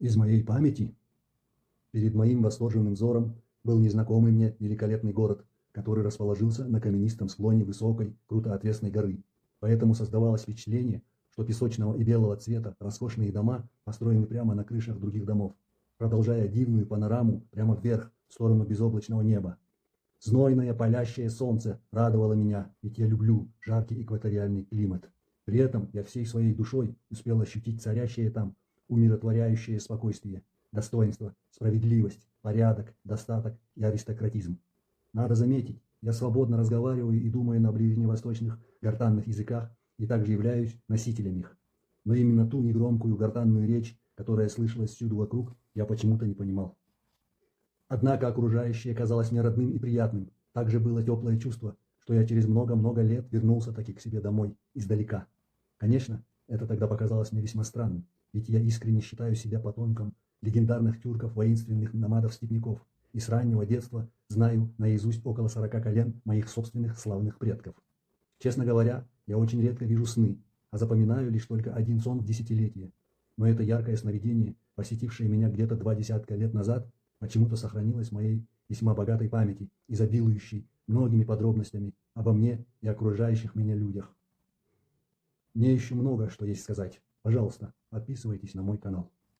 Из моей памяти перед моим восторженным взором был незнакомый мне великолепный город, который расположился на каменистом склоне высокой, круто отвесной горы. Поэтому создавалось впечатление, что песочного и белого цвета роскошные дома построены прямо на крышах других домов, продолжая дивную панораму прямо вверх, в сторону безоблачного неба. Знойное палящее солнце радовало меня, ведь я люблю жаркий экваториальный климат. При этом я всей своей душой успел ощутить царящее там умиротворяющее спокойствие, достоинство, справедливость, порядок, достаток и аристократизм. Надо заметить, я свободно разговариваю и думаю на ближневосточных гортанных языках и также являюсь носителем их. Но именно ту негромкую гортанную речь, которая слышалась всюду вокруг, я почему-то не понимал. Однако окружающее казалось мне родным и приятным. Также было теплое чувство, что я через много-много лет вернулся таки к себе домой, издалека. Конечно, это тогда показалось мне весьма странным, ведь я искренне считаю себя потомком легендарных тюрков, воинственных номадов-степняков, и с раннего детства знаю наизусть около 40 колен моих собственных славных предков. Честно говоря, я очень редко вижу сны, а запоминаю лишь только один сон в десятилетие. Но это яркое сновидение, посетившее меня где-то 20 лет назад, почему-то сохранилось в моей весьма богатой памяти, изобилующей многими подробностями обо мне и окружающих меня людях. Мне еще много что есть сказать. Пожалуйста, подписывайтесь на мой канал.